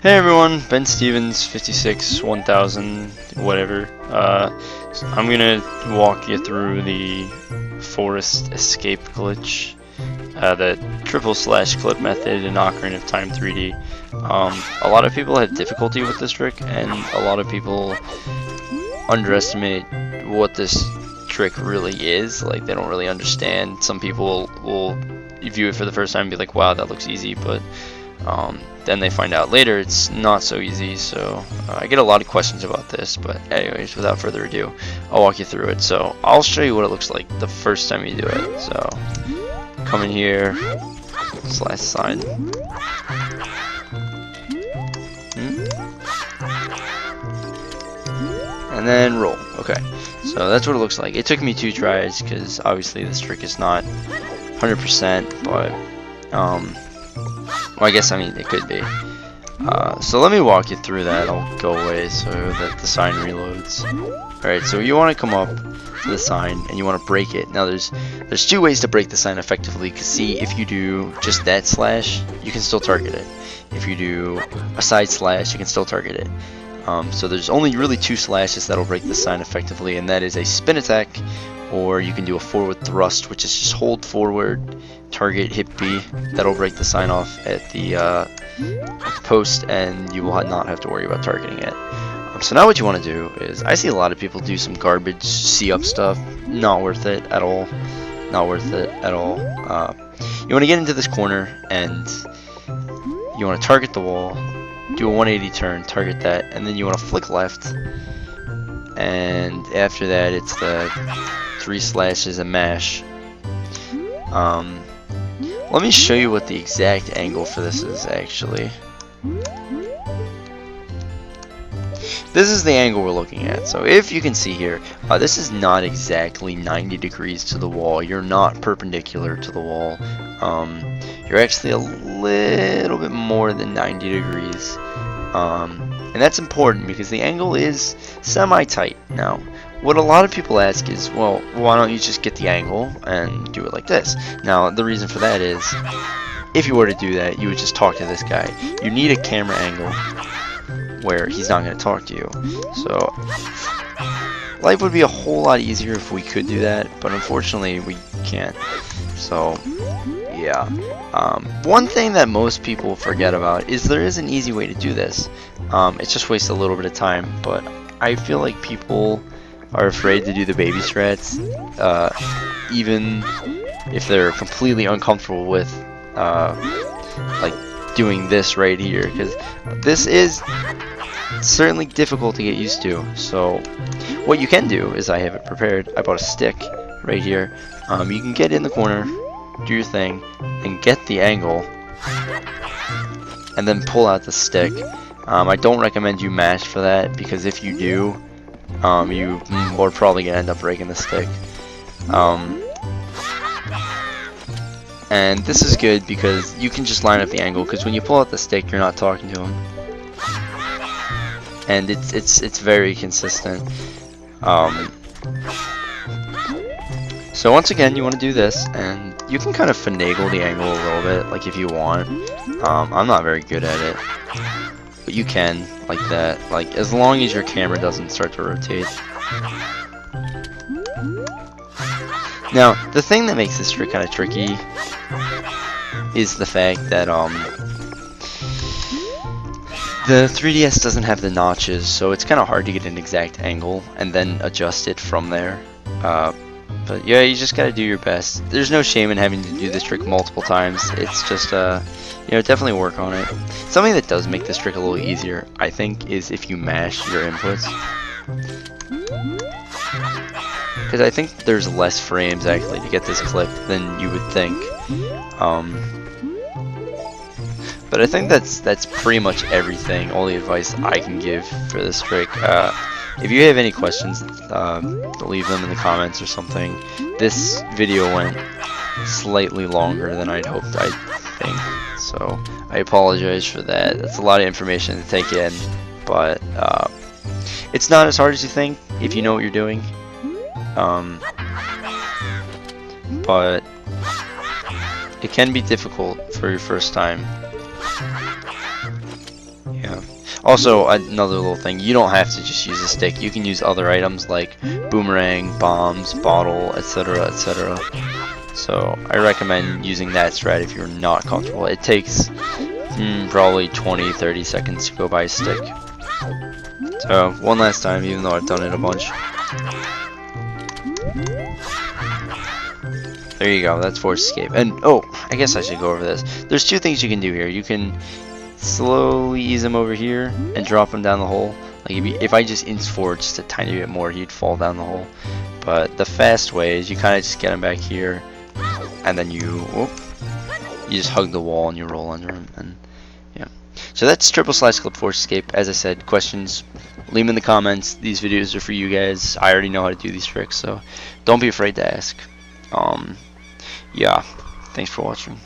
Hey everyone, Ben Stevens, 56, 1000, whatever. I'm gonna walk you through the forest escape glitch, the triple/slash clip method in Ocarina of Time 3D. A lot of people have difficulty with this trick, and a lot of people underestimate what this trick really is. Like, they don't really understand. Some people will view it for the first time and be like, wow, that looks easy, but then they find out later it's not so easy. So I get a lot of questions about this, but anyways, without further ado, I'll walk you through it. So I'll show you what it looks like the first time you do it. So come in here, slash sign, and then roll. Okay, so that's what it looks like. It took me 2 tries because obviously this trick is not 100%, but well, I guess, it could be. So let me walk you through that. I'll go away so that the sign reloads. Alright, so you want to come up to the sign and you want to break it. Now there's 2 ways to break the sign effectively, because see, if you do just that slash, you can still target it. If you do a side slash, you can still target it. So there's only really 2 slashes that'll break the sign effectively, and that is a spin attack, or you can do a forward thrust, which is just hold forward, target, hit B. That'll break the sign off at the post, and you will not have to worry about targeting it. So now what you want to do is, I see a lot of people do some garbage C-up stuff. Not worth it at all. Not worth it at all. You want to get into this corner, and you want to target the wall, do a 180 turn, target that, and then you want to flick left, and after that it's the 3 slashes and mash. Let me show you what the exact angle for this is actually. This is the angle we're looking at. So if you can see here, this is not exactly 90 degrees to the wall. You're not perpendicular to the wall. You're actually a little bit more than 90 degrees. And that's important because the angle is semi-tight. Now, what a lot of people ask is, well, why don't you just get the angle and do it like this? Now, the reason for that is, if you were to do that, you would just talk to this guy. You need a camera angle where he's not going to talk to you. So, life would be a whole lot easier if we could do that, but unfortunately we can't. So, yeah. One thing that most people forget about is there is an easy way to do this. It just wastes a little bit of time, but I feel like people are afraid to do the baby strats, even if they're completely uncomfortable with like doing this right here, because this is certainly difficult to get used to. So what you can do is, I have it prepared. I bought a stick right here. You can get in the corner, do your thing, and get the angle, and then pull out the stick. I don't recommend you mash for that, because if you do, you are probably gonna end up breaking the stick. And this is good because you can just line up the angle, because when you pull out the stick, you're not talking to him, and it's very consistent. So once again, you want to do this, and you can kind of finagle the angle a little bit, like if you want. I'm not very good at it, but you can, like that, like as long as your camera doesn't start to rotate. Now, the thing that makes this trick kind of tricky is the fact that the 3DS doesn't have the notches, so it's kind of hard to get an exact angle and then adjust it from there. But yeah, you just gotta do your best. There's no shame in having to do this trick multiple times. It's just, definitely work on it. Something that does make this trick a little easier, I think, is if you mash your inputs. Because I think there's less frames, actually, to get this clip than you would think. But I think that's pretty much everything, all the advice I can give for this trick. If you have any questions, leave them in the comments or something. This video went slightly longer than I'd hoped, I think, so I apologize for that. That's a lot of information to take in, but it's not as hard as you think if you know what you're doing. But it can be difficult for your first time. Yeah. Also, another little thing, you don't have to just use a stick. You can use other items like boomerang, bombs, bottle, etc., etc. So I recommend using that strat if you're not comfortable. It takes probably 20-30 seconds to go by a stick. So one last time, even though I've done it a bunch. There you go, that's forced escape. And oh, I guess I should go over this. There's two things you can do here. You can slowly ease him over here and drop him down the hole. Like if I just inch forward just a tiny bit more, he'd fall down the hole. But the fast way is you kind of just get him back here, and then you just hug the wall and you roll under him. And yeah, so that's /clip force escape. As I said, questions, leave them in the comments. These videos are for you guys. I already know how to do these tricks, so don't be afraid to ask. Yeah, thanks for watching.